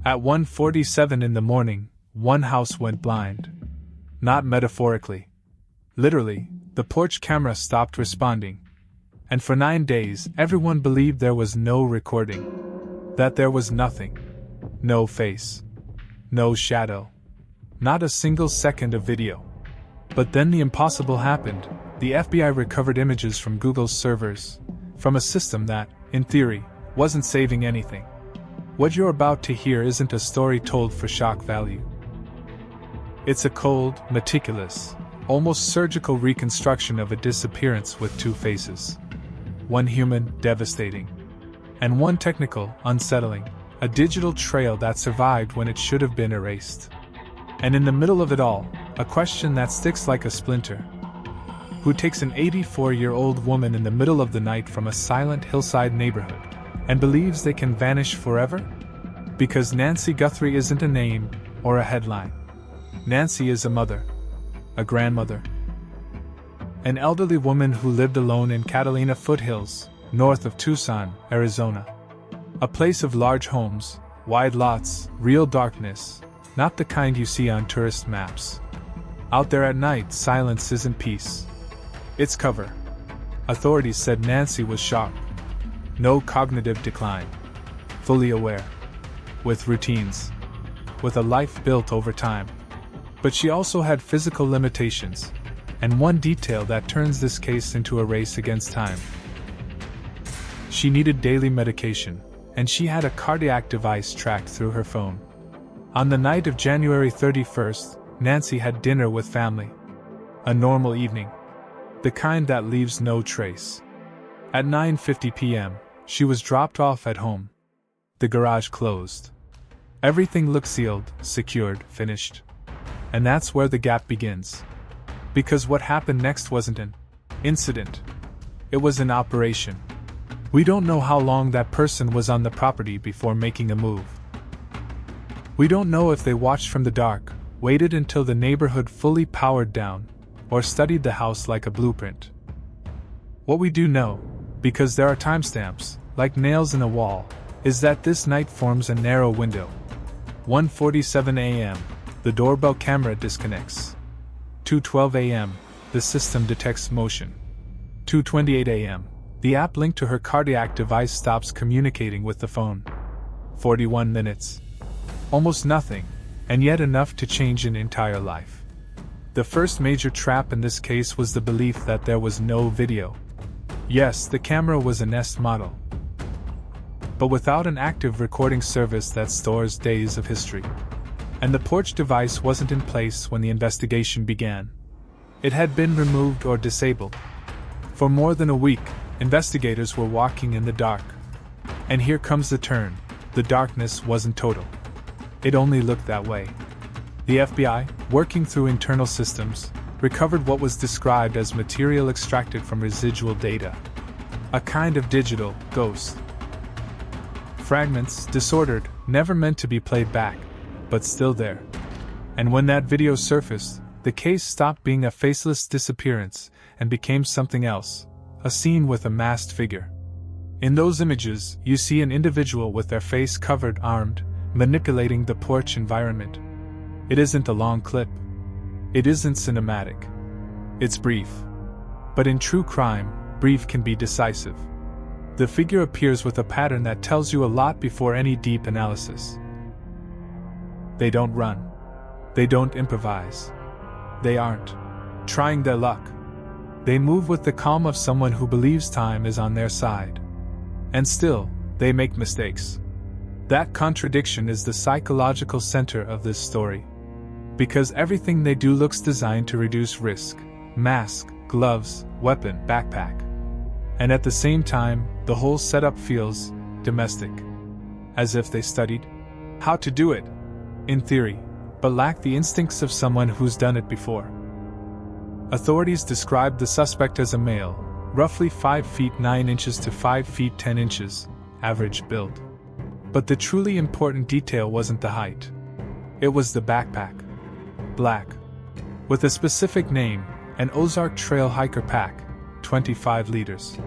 At 1:47 in the morning, one house went blind. Not metaphorically. Literally, the porch camera stopped responding. And for 9 days, everyone believed there was no recording. That there was nothing. No face. No shadow. Not a single second of video. But then the impossible happened. The FBI recovered images from Google's servers, from a system that, in theory, wasn't saving anything. What you're about to hear isn't a story told for shock value. It's a cold, meticulous, almost surgical reconstruction of a disappearance with two faces. One human, devastating, and one technical, unsettling, a digital trail that survived when it should have been erased. And in the middle of it all, a question that sticks like a splinter. Who takes an 84-year-old woman in the middle of the night from a silent hillside neighborhood and believes they can vanish forever? Because Nancy Guthrie isn't a name or a headline. Nancy is a mother, a grandmother, an elderly woman who lived alone in Catalina foothills, north of Tucson, Arizona. A place of large homes, wide lots, real darkness, not the kind you see on tourist maps. Out there at night, silence isn't peace. It's cover. Authorities said Nancy was sharp. No cognitive decline. Fully aware. With routines. With a life built over time. But she also had physical limitations. And one detail that turns this case into a race against time. She needed daily medication, and she had a cardiac device tracked through her phone. On the night of January 31st, Nancy had dinner with family. A normal evening. The kind that leaves no trace. At 9:50 p.m., she was dropped off at home. The garage closed. Everything looked sealed, secured, finished. And that's where the gap begins. Because what happened next wasn't an incident. It was an operation. We don't know how long that person was on the property before making a move. We don't know if they watched from the dark, waited until the neighborhood fully powered down, or studied the house like a blueprint. What we do know, because there are timestamps, like nails in a wall, is that this night forms a narrow window. 1:47 a.m., the doorbell camera disconnects. 2:12 a.m., the system detects motion. 2:28 a.m., the app linked to her cardiac device stops communicating with the phone. 41 minutes. Almost nothing, and yet enough to change an entire life. The first major trap in this case was the belief that there was no video. Yes, the camera was a Nest model, but without an active recording service that stores days of history. And the porch device wasn't in place when the investigation began. It had been removed or disabled. For more than a week, investigators were walking in the dark. And here comes the turn. The darkness wasn't total. It only looked that way. The FBI, working through internal systems, recovered what was described as material extracted from residual data. A kind of digital ghost. Fragments, disordered, never meant to be played back, but still there. And when that video surfaced, the case stopped being a faceless disappearance and became something else, a scene with a masked figure. In those images, you see an individual with their face covered, armed, manipulating the porch environment. It isn't a long clip. It isn't cinematic. It's brief. But in true crime, brief can be decisive. The figure appears with a pattern that tells you a lot before any deep analysis. They don't run. They don't improvise. They aren't trying their luck. They move with the calm of someone who believes time is on their side. And still, they make mistakes. That contradiction is the psychological center of this story. Because everything they do looks designed to reduce risk. Mask, gloves, weapon, backpack. And at the same time, the whole setup feels domestic. As if they studied how to do it, in theory, but lack the instincts of someone who's done it before. Authorities described the suspect as a male, roughly 5 feet 9 inches to 5 feet 10 inches, average build. But the truly important detail wasn't the height. It was the backpack. Black. With a specific name, an Ozark Trail hiker pack, 25 liters.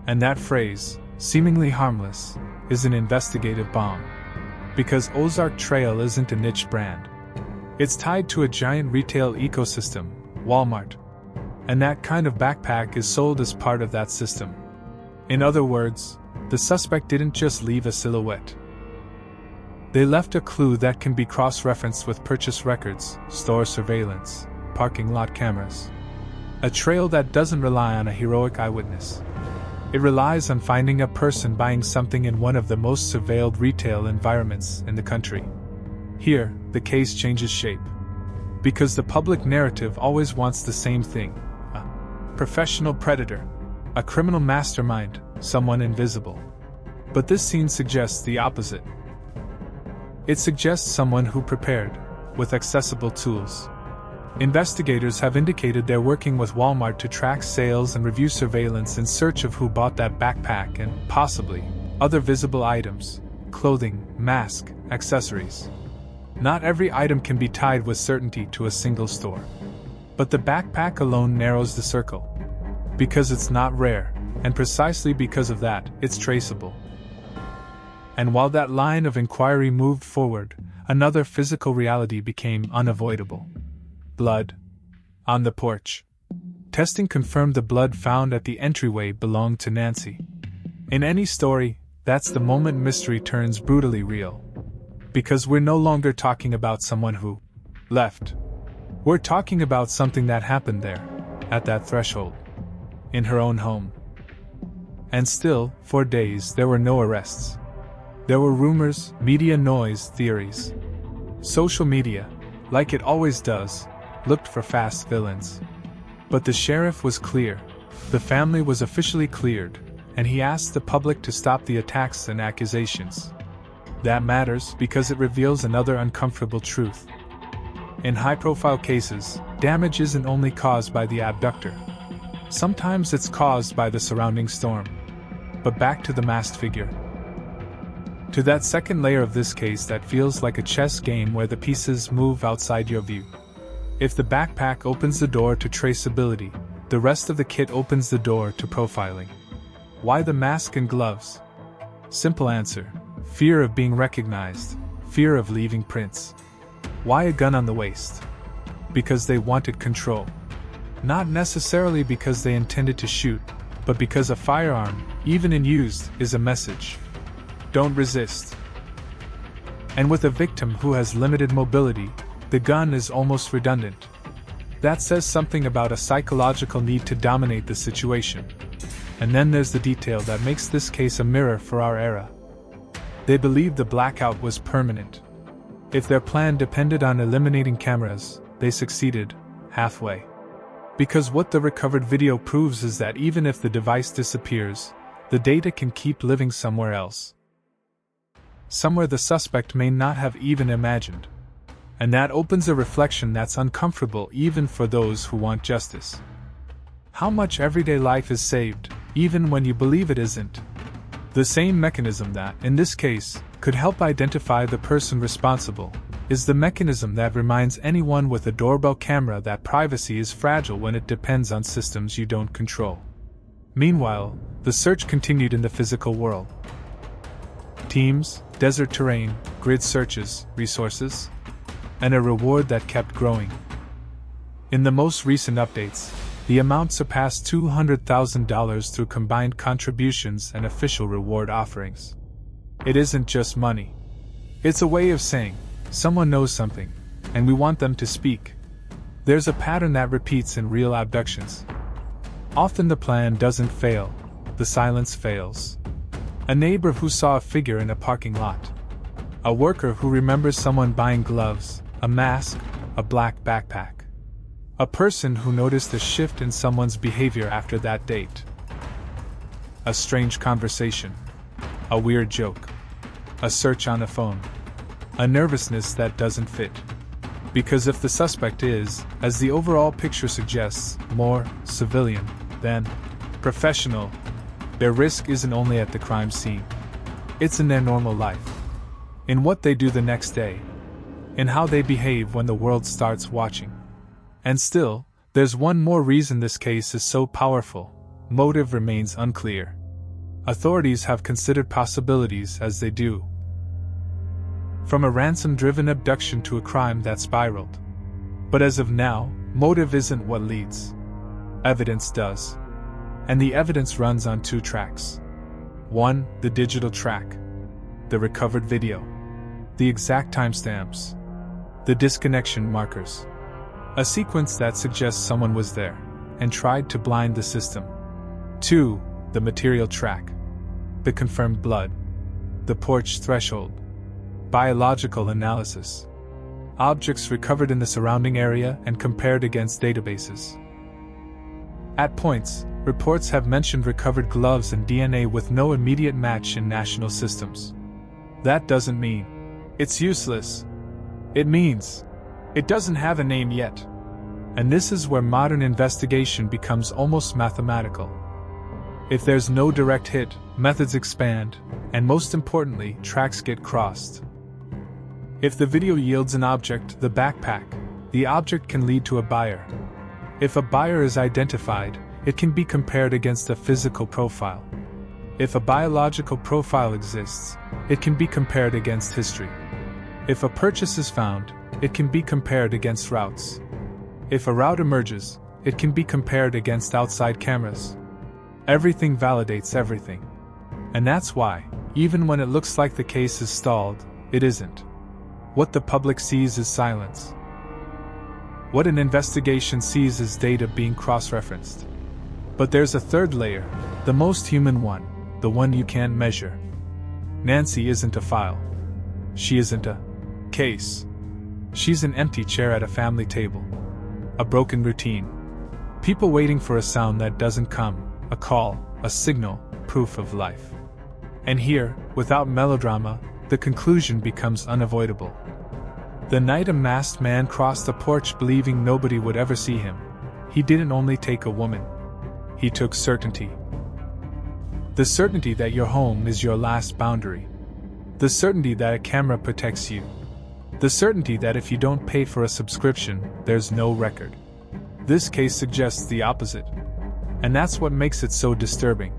And that phrase, seemingly harmless, is an investigative bomb. Because Ozark Trail isn't a niche brand. It's tied to a giant retail ecosystem, Walmart. And that kind of backpack is sold as part of that system. In other words, the suspect didn't just leave a silhouette. They left a clue that can be cross-referenced with purchase records, store surveillance, parking lot cameras. A trail that doesn't rely on a heroic eyewitness. It relies on finding a person buying something in one of the most surveilled retail environments in the country. Here, the case changes shape. Because the public narrative always wants the same thing: a professional predator, a criminal mastermind, someone invisible. But this scene suggests the opposite. It suggests someone who prepared, with accessible tools. Investigators have indicated they're working with Walmart to track sales and review surveillance in search of who bought that backpack and, possibly, other visible items: clothing, mask, accessories. Not every item can be tied with certainty to a single store. But the backpack alone narrows the circle. Because it's not rare, and precisely because of that, it's traceable. And while that line of inquiry moved forward, another physical reality became unavoidable. Blood. On the porch. Testing confirmed the blood found at the entryway belonged to Nancy. In any story, that's the moment mystery turns brutally real. Because we're no longer talking about someone who left. We're talking about something that happened there, at that threshold. In her own home. And still, for days, there were no arrests. There were rumors, media noise, theories. Social media, like it always does, looked for fast villains. But the sheriff was clear. The family was officially cleared, and he asked the public to stop the attacks and accusations. That matters because it reveals another uncomfortable truth. In high-profile cases, damage isn't only caused by the abductor. Sometimes it's caused by the surrounding storm. But back to the masked figure. To that second layer of this case that feels like a chess game where the pieces move outside your view. If the backpack opens the door to traceability, the rest of the kit opens the door to profiling. Why the mask and gloves? Simple answer: fear of being recognized, fear of leaving prints. Why a gun on the waist? Because they wanted control. Not necessarily because they intended to shoot, but because a firearm, even in use, is a message. Don't resist. And with a victim who has limited mobility, the gun is almost redundant. That says something about a psychological need to dominate the situation. And then there's the detail that makes this case a mirror for our era. They believed the blackout was permanent. If their plan depended on eliminating cameras, they succeeded, halfway. Because what the recovered video proves is that even if the device disappears, the data can keep living somewhere else. Somewhere the suspect may not have even imagined. And that opens a reflection that's uncomfortable even for those who want justice. How much everyday life is saved, even when you believe it isn't? The same mechanism that, in this case, could help identify the person responsible, is the mechanism that reminds anyone with a doorbell camera that privacy is fragile when it depends on systems you don't control. Meanwhile, the search continued in the physical world. Teams, desert terrain, grid searches, resources, and a reward that kept growing. In the most recent updates, the amount surpassed $200,000 through combined contributions and official reward offerings. It isn't just money. It's a way of saying, someone knows something, and we want them to speak. There's a pattern that repeats in real abductions. Often the plan doesn't fail, the silence fails. A neighbor who saw a figure in a parking lot. A worker who remembers someone buying gloves, a mask, a black backpack. A person who noticed a shift in someone's behavior after that date. A strange conversation. A weird joke. A search on a phone. A nervousness that doesn't fit. Because if the suspect is, as the overall picture suggests, more civilian than professional, their risk isn't only at the crime scene. It's in their normal life. In what they do the next day. In how they behave when the world starts watching. And still, there's one more reason this case is so powerful. Motive remains unclear. Authorities have considered possibilities as they do. From a ransom-driven abduction to a crime that spiraled. But as of now, motive isn't what leads. Evidence does. And the evidence runs on 2 tracks. 1, the digital track. The recovered video. The exact timestamps. The disconnection markers. A sequence that suggests someone was there and tried to blind the system. 2, the material track. The confirmed blood. The porch threshold. Biological analysis. Objects recovered in the surrounding area and compared against databases. At points, reports have mentioned recovered gloves and DNA with no immediate match in national systems. That doesn't mean it's useless. It means it doesn't have a name yet. And this is where modern investigation becomes almost mathematical. If there's no direct hit, methods expand, and most importantly, tracks get crossed. If the video yields an object, the backpack, the object can lead to a buyer. If a buyer is identified, it can be compared against a physical profile. If a biological profile exists, it can be compared against history. If a purchase is found, it can be compared against routes. If a route emerges, it can be compared against outside cameras. Everything validates everything. And that's why, even when it looks like the case is stalled, it isn't. What the public sees is silence. What an investigation sees is data being cross-referenced. But there's a third layer, the most human one, the one you can't measure. Nancy isn't a file. She isn't a case. She's an empty chair at a family table. A broken routine. People waiting for a sound that doesn't come, a call, a signal, proof of life. And here, without melodrama, the conclusion becomes unavoidable. The night a masked man crossed the porch believing nobody would ever see him, he didn't only take a woman. He took certainty. The certainty that your home is your last boundary. The certainty that a camera protects you. The certainty that if you don't pay for a subscription, there's no record. This case suggests the opposite. And that's what makes it so disturbing.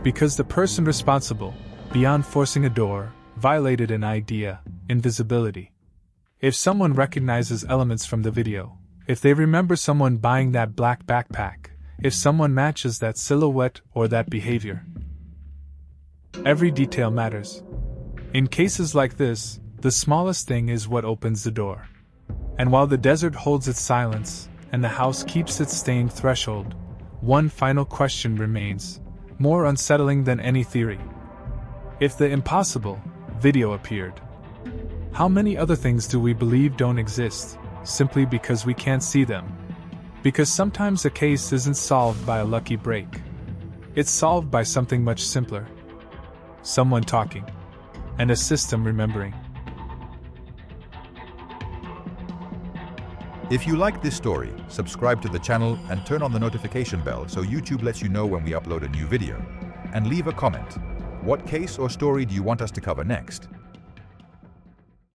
Because the person responsible, beyond forcing a door, violated an idea, invisibility. If someone recognizes elements from the video, if they remember someone buying that black backpack, if someone matches that silhouette or that behavior, every detail matters. In cases like this, the smallest thing is what opens the door. And while the desert holds its silence, and the house keeps its stained threshold, one final question remains, more unsettling than any theory. If the impossible video appeared, how many other things do we believe don't exist, simply because we can't see them? Because sometimes a case isn't solved by a lucky break. It's solved by something much simpler. Someone talking. And a system remembering. If you like this story, subscribe to the channel and turn on the notification bell so YouTube lets you know when we upload a new video. And leave a comment. What case or story do you want us to cover next?